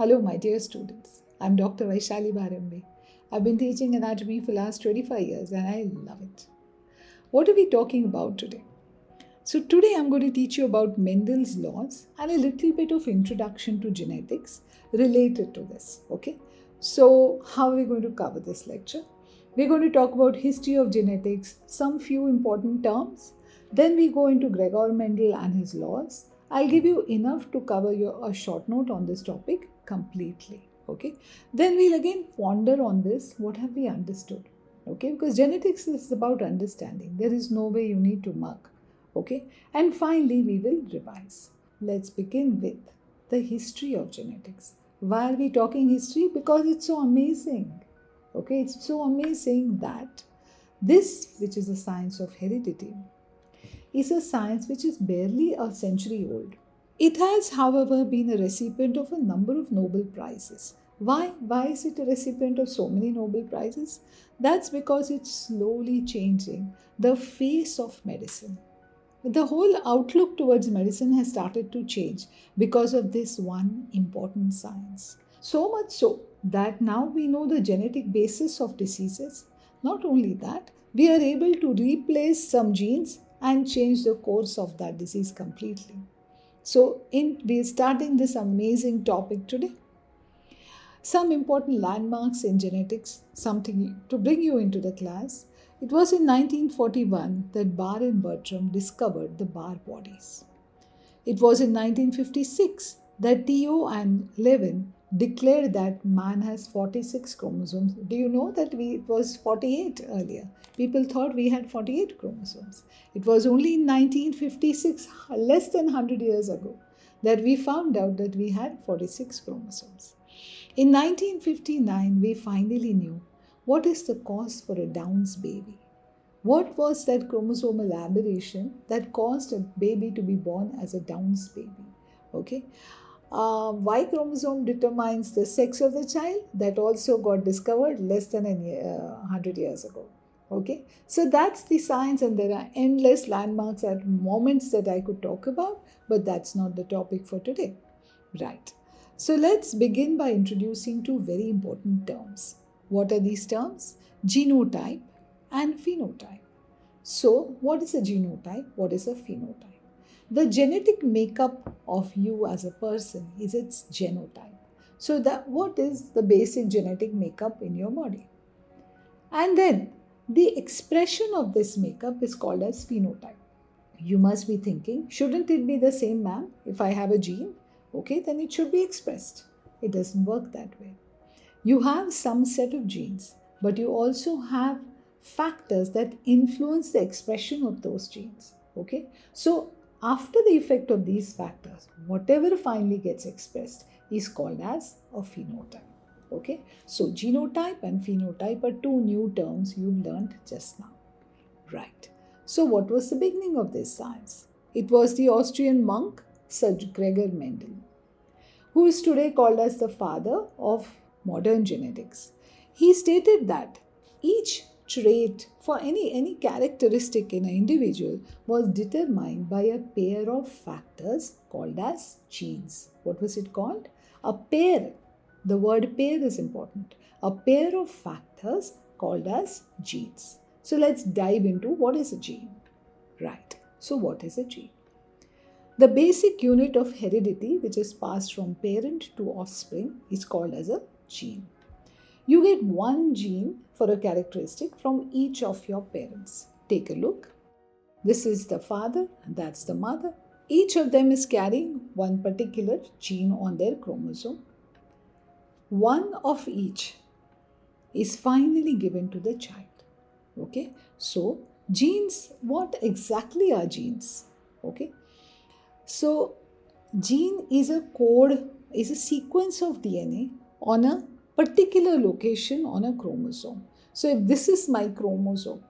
Hello, my dear students. I'm Dr. Vaishali Bharambe. I've been teaching anatomy for the last 25 years and I love it. What are we talking about today? So, today I'm going to teach you about Mendel's laws and a little bit of introduction to genetics related to this. Okay? So, how are we going to cover this lecture? We're going to talk about history of genetics, some few important terms. Then we go into Gregor Mendel and his laws. I'll give you enough to cover a short note on this topic completely. Okay? Then we'll again ponder on this. What have we understood? Okay? Because genetics is about understanding. There is no way you need to mug. Okay? And finally, we will revise. Let's begin with the history of genetics. Why are we talking history? Because it's so amazing. Okay, it's so amazing that this, which is a science of heredity, is a science which is barely a century old. It has, however, been a recipient of a number of Nobel Prizes. Why? Why is it a recipient of so many Nobel Prizes? That's because it's slowly changing the face of medicine. The whole outlook towards medicine has started to change because of this one important science. So much so that now we know the genetic basis of diseases. Not only that, we are able to replace some genes and change the course of that disease completely. So, we are starting this amazing topic today. Some important landmarks in genetics, something to bring you into the class. It was in 1941 that Barr and Bertram discovered the Barr bodies. It was in 1956 that Theo and Levin declared that man has 46 chromosomes. Do you know that it was 48 earlier? People thought we had 48 chromosomes. It was only in 1956, less than 100 years ago, that we found out that we had 46 chromosomes. In 1959, we finally knew what is the cause for a Down's baby. What was that chromosomal aberration that caused a baby to be born as a Down's baby? Okay. Y chromosome determines the sex of the child. That also got discovered less than 100 years ago. Okay. So that's the science, and there are endless landmarks at moments that I could talk about, but that's not the topic for today. Right. So let's begin by introducing two very important terms. What are these terms? Genotype and phenotype. So, what is a genotype? What is a phenotype? The genetic makeup of you as a person is its genotype. So, what is the basic genetic makeup in your body? And then, the expression of this makeup is called as phenotype. You must be thinking, shouldn't it be the same, ma'am? If I have a gene, okay, then it should be expressed. It doesn't work that way. You have some set of genes, but you also have factors that influence the expression of those genes. Okay, so after the effect of these factors, whatever finally gets expressed is called as a phenotype. Okay, so genotype and phenotype are two new terms you've learned just now. Right. So what was the beginning of this science? It was the Austrian monk Sir Gregor Mendel, who is today called as the father of modern genetics. He stated that each trait for any characteristic in an individual was determined by a pair of factors called as genes. What was it called? A pair. The word pair is important. A pair of factors called as genes. So let's dive into what is a gene. Right. So what is a gene? The basic unit of heredity, which is passed from parent to offspring, is called as a gene. You get one gene for a characteristic from each of your parents. Take a look. This is the father and that's the mother. Each of them is carrying one particular gene on their chromosome. One of each is finally given to the child. Okay, so genes, what exactly are genes? Okay, so gene is a code, is a sequence of DNA on a particular location on a chromosome. So if this is my chromosome,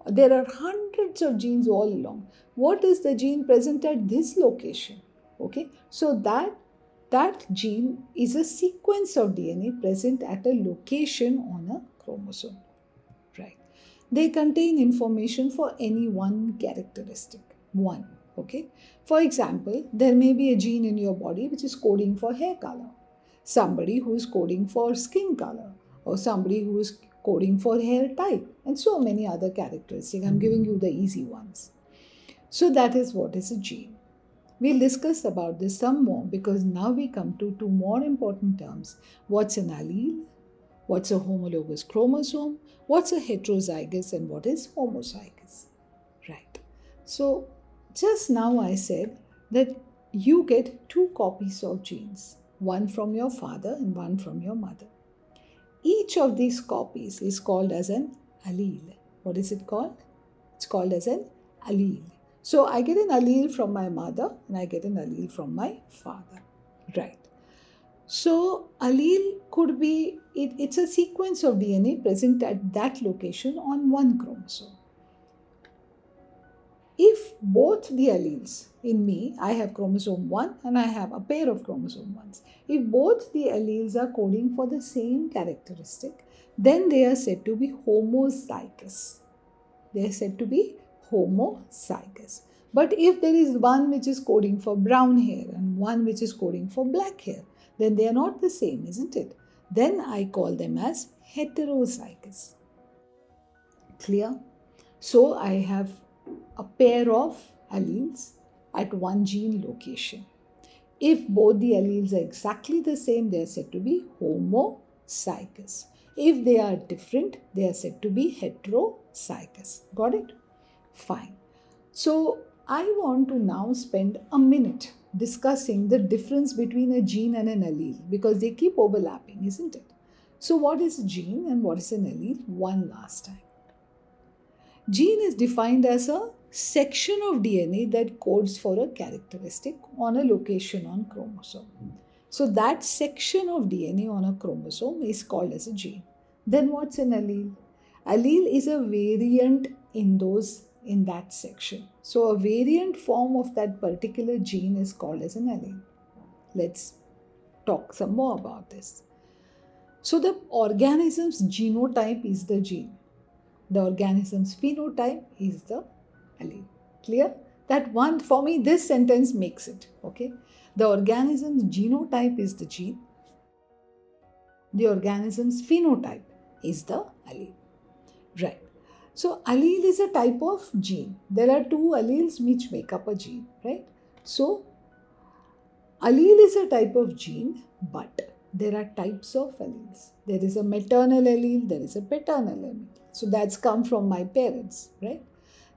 there are hundreds of genes all along. What is the gene present at this location? Okay, so that gene is a sequence of DNA present at a location on a chromosome. Right. They contain information for any one characteristic. One. Okay. For example, there may be a gene in your body which is coding for hair color. somebody who is coding for skin color, or somebody who is coding for hair type, and so many other characteristics. I'm giving you the easy ones. So that is what is a gene. We'll discuss about this some more, because now we come to two more important terms. What's an allele? What's a homologous chromosome? What's a heterozygous, and what is homozygous? Right. So just now I said that you get two copies of genes, one from your father and one from your mother. Each of these copies is called as an allele. What is it called? It's called as an allele. So I get an allele from my mother and I get an allele from my father. Right. So allele could be, it's a sequence of DNA present at that location on one chromosome. If both the alleles in me, I have chromosome 1 and I have a pair of chromosome 1s. If both the alleles are coding for the same characteristic, then they are said to be homozygous. They are said to be homozygous. But if there is one which is coding for brown hair and one which is coding for black hair, then they are not the same, isn't it? Then I call them as heterozygous. Clear? So I have a pair of alleles at one gene location. If both the alleles are exactly the same, they are said to be homozygous. If they are different, they are said to be heterozygous. Got it? Fine. So I want to now spend a minute discussing the difference between a gene and an allele, because they keep overlapping, isn't it? So what is a gene and what is an allele? One last time. Gene is defined as a section of DNA that codes for a characteristic on a location on chromosome. So that section of DNA on a chromosome is called as a gene. Then what's an allele? Allele is a variant in that section. So a variant form of that particular gene is called as an allele. Let's talk some more about this. So the organism's genotype is the gene. The organism's phenotype is the allele. Clear? That one, for me, this sentence makes it. Okay? The organism's genotype is the gene. The organism's phenotype is the allele. Right. So allele is a type of gene. There are two alleles which make up a gene. Right? So allele is a type of gene, but there are types of alleles. There is a maternal allele, there is a paternal allele. So that's come from my parents, right?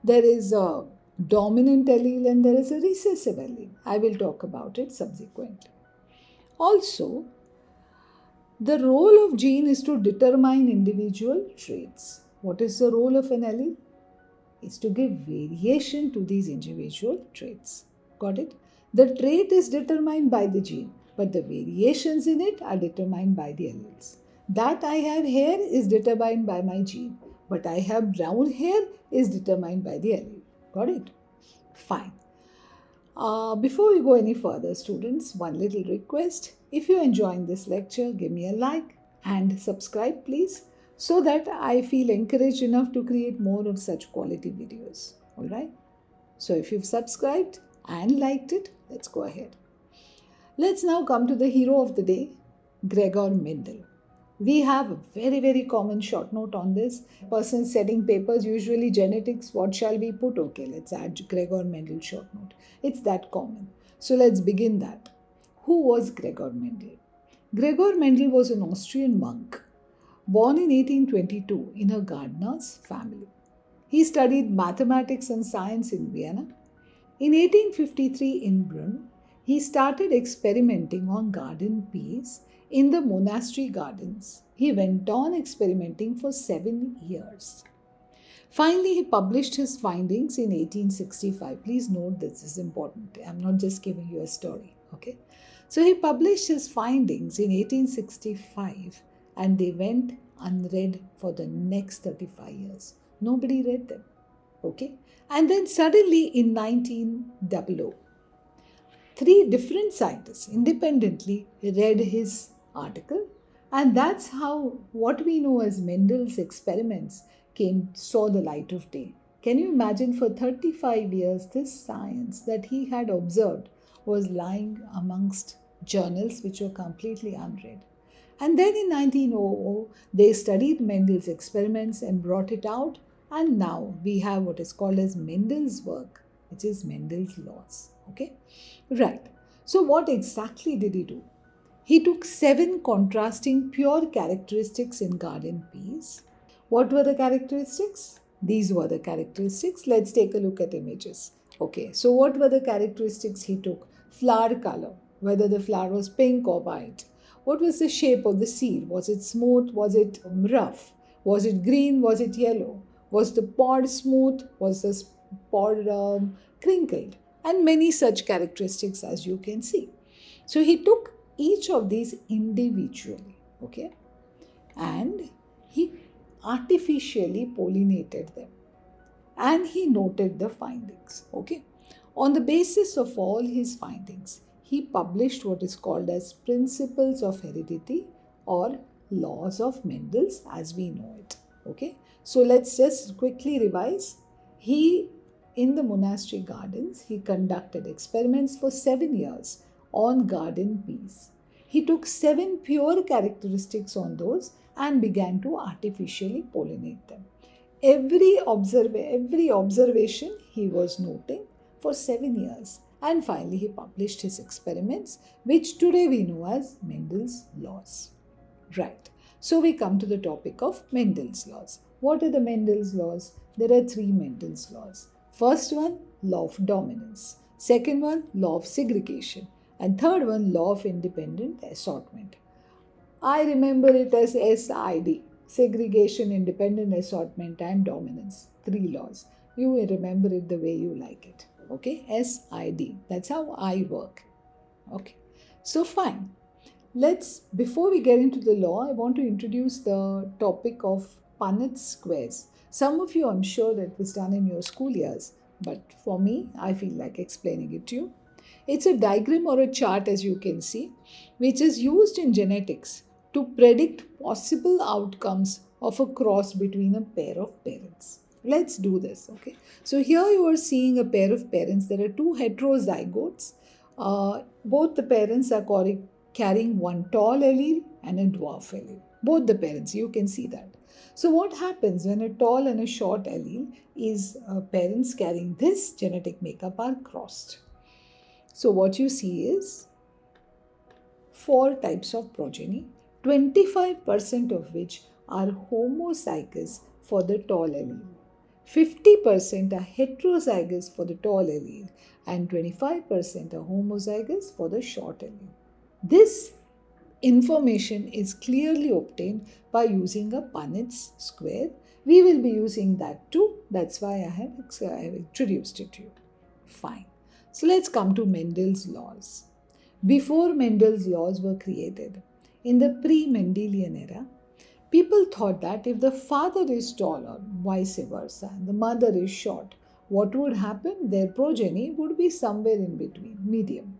There is a dominant allele and there is a recessive allele. I will talk about it subsequently. Also, the role of gene is to determine individual traits. What is the role of an allele? It's to give variation to these individual traits. Got it? The trait is determined by the gene, but the variations in it are determined by the alleles. That I have hair is determined by my gene, but I have brown hair is determined by the allele. Got it? Fine. Before we go any further, students, one little request. If you're enjoying this lecture, give me a like and subscribe, please, so that I feel encouraged enough to create more of such quality videos. All right? So if you've subscribed and liked it, let's go ahead. Let's now come to the hero of the day, Gregor Mendel. We have a very, very common short note on this. Person setting papers, usually genetics, what shall we put? Okay, let's add Gregor Mendel short note. It's that common. So let's begin that. Who was Gregor Mendel? Gregor Mendel was an Austrian monk, born in 1822 in a gardener's family. He studied mathematics and science in Vienna. In 1853 in Brunn, he started experimenting on garden peas in the monastery gardens. He went on experimenting for 7 years. Finally, he published his findings in 1865. Please note this is important. I'm not just giving you a story. Okay. So he published his findings in 1865 and they went unread for the next 35 years. Nobody read them. Okay. And then suddenly in 1900, 3 different scientists independently read his article, and that's how what we know as Mendel's experiments saw the light of day. Can you imagine, for 35 years this science that he had observed was lying amongst journals which were completely unread. And then in 1900, they studied Mendel's experiments and brought it out, and now we have what is called as Mendel's work, which is Mendel's laws. Okay? Right. So what exactly did he do? He took 7 contrasting pure characteristics in garden peas. What were the characteristics? These were the characteristics. Let's take a look at images. Okay, so what were the characteristics he took? Flower color, whether the flower was pink or white. What was the shape of the seed? Was it smooth? Was it rough? Was it green? Was it yellow? Was the pod smooth? Was the pod crinkled? And many such characteristics, as you can see. So he took each of these individually, okay, and he artificially pollinated them, and he noted the findings. Okay, on the basis of all his findings, he published what is called as Principles of Heredity or Laws of Mendel's as we know it. Okay, so let's just quickly revise. He, in the monastery gardens, he conducted experiments for 7 years on garden peas. He took 7 pure characteristics on those and began to artificially pollinate them. Every observation he was noting for 7 years, and finally he published his experiments, which today we know as Mendel's laws. Right. So we come to the topic of Mendel's laws. What are the Mendel's laws? There are 3 Mendel's laws. First one, law of dominance. Second one, law of segregation. And third one, law of independent assortment. I remember it as SID, segregation, independent assortment, and dominance. 3 laws. You will remember it the way you like it. Okay, SID. That's how I work. Okay, so fine. Before we get into the law, I want to introduce the topic of Punnett squares. Some of you, I'm sure that was done in your school years, but for me, I feel like explaining it to you. It's a diagram or a chart, as you can see, which is used in genetics to predict possible outcomes of a cross between a pair of parents. Let's do this, okay? So here you are seeing a pair of parents. There are 2 heterozygotes. Both the parents are carrying one tall allele and a dwarf allele. Both the parents, you can see that. So what happens when a tall and a short allele is parents carrying this genetic makeup are crossed? So what you see is 4 types of progeny, 25% of which are homozygous for the tall allele, 50% are heterozygous for the tall allele, and 25% are homozygous for the short allele. This information is clearly obtained by using a Punnett's square. We will be using that too. That's why I have introduced it to you. Fine. So let's come to Mendel's laws. Before Mendel's laws were created, in the pre-Mendelian era, people thought that if the father is tall or vice versa and the mother is short, what would happen? Their progeny would be somewhere in between, medium.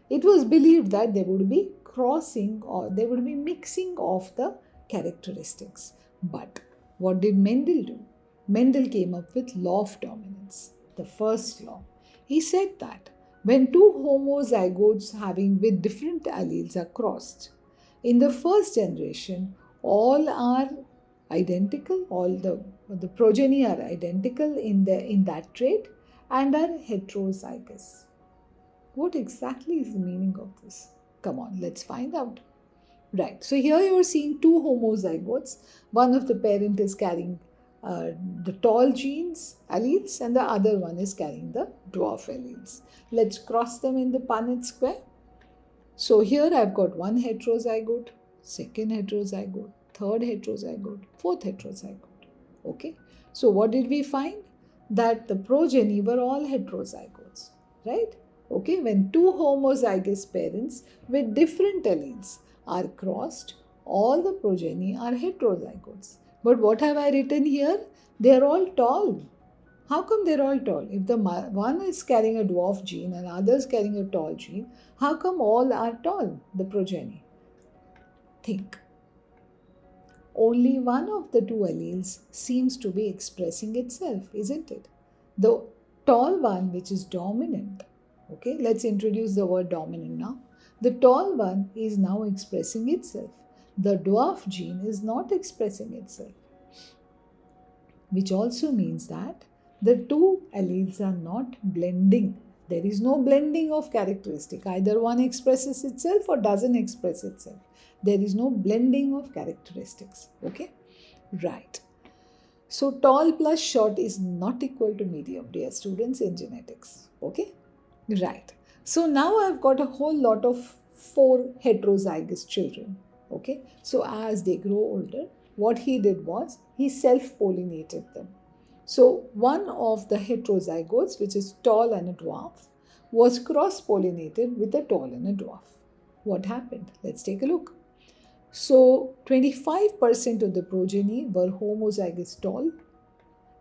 It was believed that they would be crossing or they would be mixing of the characteristics. But what did Mendel do? Mendel came up with law of dominance, the first law. He said that when 2 homozygotes having with different alleles are crossed, in the first generation, all are identical, all the progeny are identical in that trait and are heterozygous. What exactly is the meaning of this? Come on, let's find out. Right, so here you are seeing 2 homozygotes. One of the parent is carrying the tall genes, alleles, and the other one is carrying the dwarf alleles. Let's cross them in the Punnett square. So here I've got 1 heterozygote, 2nd heterozygote, 3rd heterozygote, 4th heterozygote. Okay, so what did we find? That the progeny were all heterozygotes, right? Okay, when 2 homozygous parents with different alleles are crossed, all the progeny are heterozygotes. But what have I written here? They are all tall. How come they're all tall? If the one is carrying a dwarf gene and other is carrying a tall gene, how come all are tall, the progeny? Think. Only one of the 2 alleles seems to be expressing itself, isn't it? The tall one, which is dominant. Okay, let's introduce the word dominant now. The tall one is now expressing itself. The dwarf gene is not expressing itself, which also means that the two alleles are not blending. There is no blending of characteristic. Either one expresses itself or doesn't express itself. There is no blending of characteristics. Okay? Right. So tall plus short is not equal to medium, dear students, in genetics. Okay? Right. So now I've got a whole lot of 4 heterozygous children. Okay? So as they grow older, what he did was he self-pollinated them. So one of the heterozygotes, which is tall and a dwarf, was cross-pollinated with a tall and a dwarf. What happened? Let's take a look. So 25% of the progeny were homozygous tall,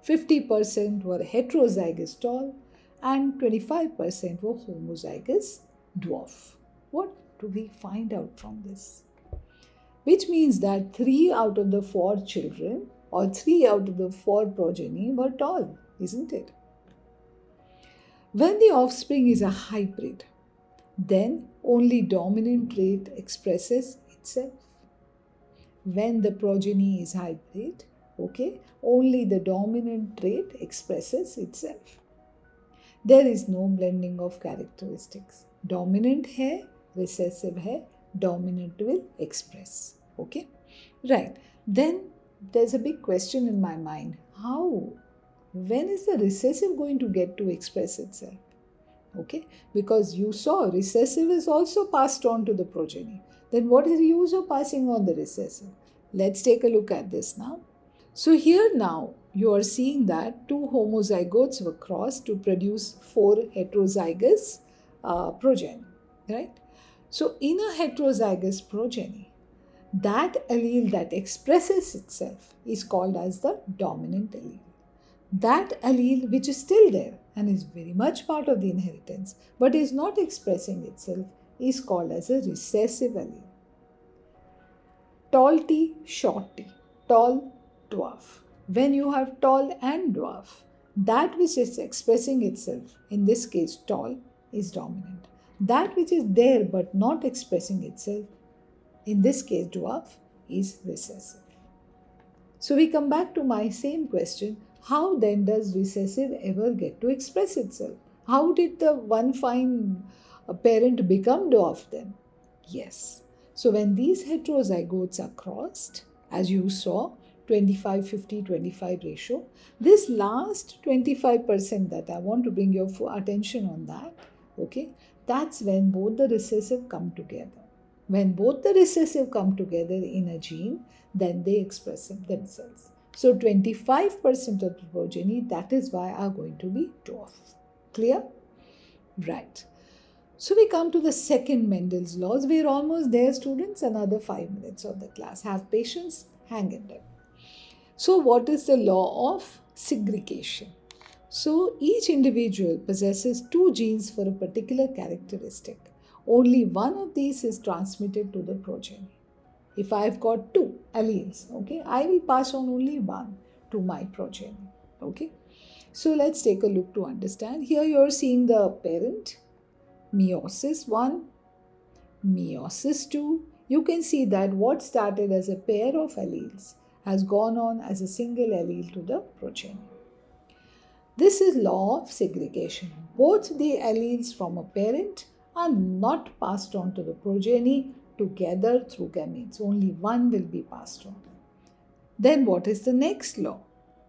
50% were heterozygous tall, and 25% were homozygous dwarf. What do we find out from this? Which means that 3 out of the 4 children or 3 out of the 4 progeny were tall, isn't it? When the offspring is a hybrid, then only dominant trait expresses itself. When the progeny is hybrid, okay, only the dominant trait expresses itself. There is no blending of characteristics. Dominant hai, recessive hai, dominant will express. Okay? Right. Then there's a big question in my mind. How? When is the recessive going to get to express itself? Okay? Because you saw recessive is also passed on to the progeny. Then what is the use of passing on the recessive? Let's take a look at this now. So here now you are seeing that 2 homozygotes were crossed to produce 4 heterozygous progeny, right? So in a heterozygous progeny, that allele that expresses itself is called as the dominant allele. That allele which is still there and is very much part of the inheritance but is not expressing itself is called as a recessive allele. Tall T, short T, tall, dwarf. When you have tall and dwarf, that which is expressing itself, in this case tall, is dominant. That which is there but not expressing itself, in this case dwarf, is recessive. So we come back to my same question. How then does recessive ever get to express itself? How did the one fine parent become dwarf then? Yes. So when these heterozygotes are crossed, as you saw, 25-50-25 ratio, this last 25% that I want to bring your attention on that, okay, that's when both the recessive come together. When both the recessive come together in a gene, then they express themselves. So 25% of the progeny, that is why are going to be dwarf. Clear? Right. So we come to the second Mendel's laws. We are almost there, students. Another 5 minutes of the class. Have patience. Hang in there. So what is the law of segregation? So each individual possesses 2 genes for a particular characteristic. Only one of these is transmitted to the progeny. If I've got 2 alleles, okay, I will pass on only one to my progeny. Okay. So let's take a look to understand. Here you are seeing the parent. Meiosis 1, meiosis 2. You can see that what started as a pair of alleles has gone on as a single allele to the progeny. This is law of segregation. Both the alleles from a parent are not passed on to the progeny together through gametes. Only one will be passed on. Then what is the next law?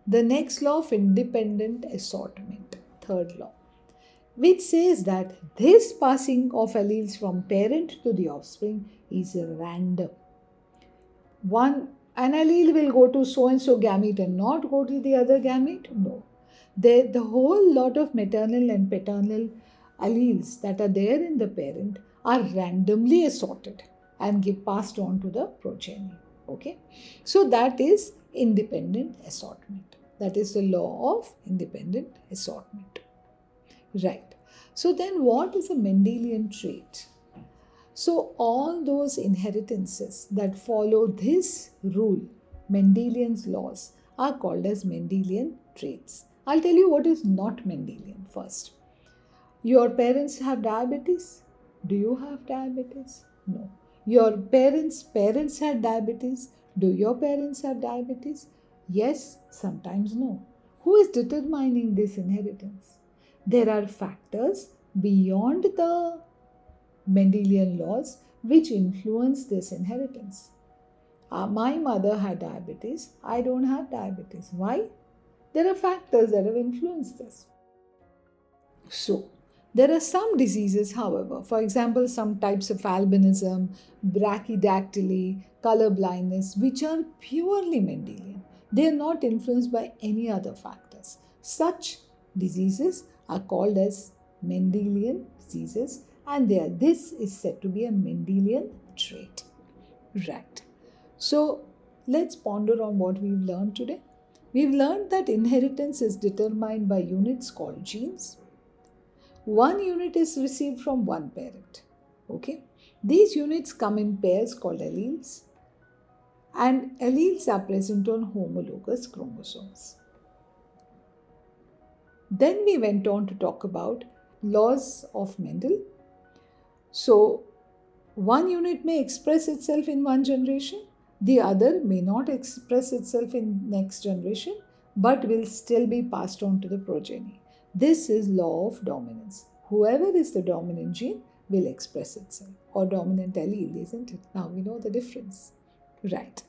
The next law of independent assortment, third law, which says that this passing of alleles from parent to the offspring is random. An allele will go to so-and-so gamete and not go to the other gamete? No. The whole lot of maternal and paternal alleles that are there in the parent are randomly assorted and passed on to the progeny. Okay? So that is independent assortment. That is the law of independent assortment. Right. So then what is a Mendelian trait? So all those inheritances that follow this rule, Mendelian's laws, are called as Mendelian traits. I'll tell you what is not Mendelian first. Your parents have diabetes? Do you have diabetes? No. Your parents had diabetes. Do your parents have diabetes? Yes, sometimes no. Who is determining this inheritance? There are factors beyond the Mendelian laws which influence this inheritance. My mother had diabetes. I don't have diabetes. Why? There are factors that have influenced this. So, there are some diseases, however, for example, some types of albinism, brachydactyly, color blindness, which are purely Mendelian. They are not influenced by any other factors. Such diseases are called as Mendelian diseases, and this is said to be a Mendelian trait. Right. So, let's ponder on what we've learned today. We've learned that inheritance is determined by units called genes. One unit is received from one parent. Okay. These units come in pairs called alleles, and alleles are present on homologous chromosomes. Then we went on to talk about laws of Mendel. So, one unit may express itself in one generation, the other may not express itself in next generation, but will still be passed on to the progeny. This is law of dominance. Whoever is the dominant gene will express itself, or dominant allele, isn't it? Now we know the difference. Right.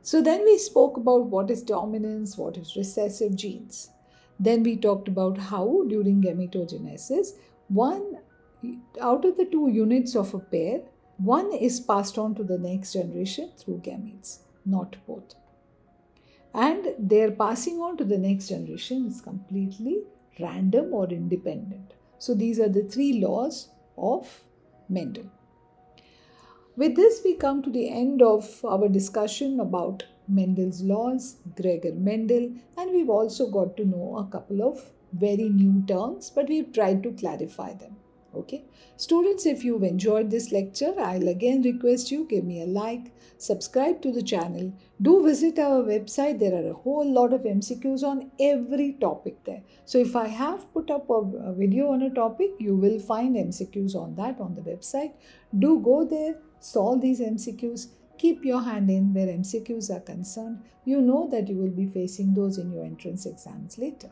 So then we spoke about what is dominance, what is recessive genes. Then we talked about how during gametogenesis, one out of the two units of a pair, one is passed on to the next generation through gametes, not both. And their passing on to the next generation is completely random or independent. So these are the three laws of Mendel. With this, we come to the end of our discussion about Mendel's laws, Gregor Mendel, and we've also got to know a couple of very new terms, but we've tried to clarify them. Okay, students, if you've enjoyed this lecture, I'll again request you give me a like, subscribe to the channel, do visit our website. There are a whole lot of MCQs on every topic there. So if I have put up a video on a topic, you will find MCQs on that on the website. Do go there, solve these MCQs, keep your hand in where MCQs are concerned. You know that you will be facing those in your entrance exams later.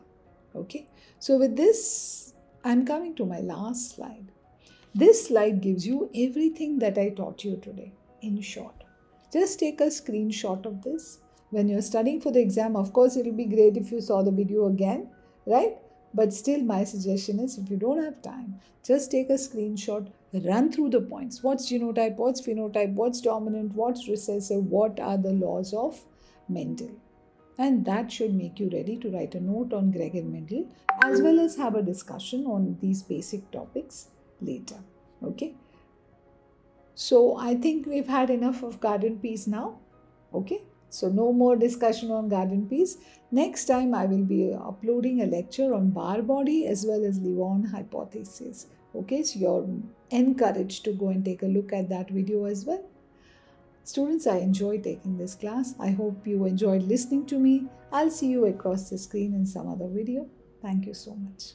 Okay, so with this, I'm coming to my last slide. This slide gives you everything that I taught you today in short. Just take a screenshot of this. When you're studying for the exam, of course, it will be great if you saw the video again, right? But still, my suggestion is if you don't have time, just take a screenshot, run through the points. What's genotype? What's phenotype? What's dominant? What's recessive? What are the laws of Mendel? And that should make you ready to write a note on Gregor Mendel as well as have a discussion on these basic topics later. Okay. So I think we've had enough of garden peas now. Okay. So no more discussion on garden peas. Next time I will be uploading a lecture on bar body as well as Levon hypothesis. Okay. So you're encouraged to go and take a look at that video as well. Students, I enjoyed taking this class. I hope you enjoyed listening to me. I'll see you across the screen in some other video. Thank you so much.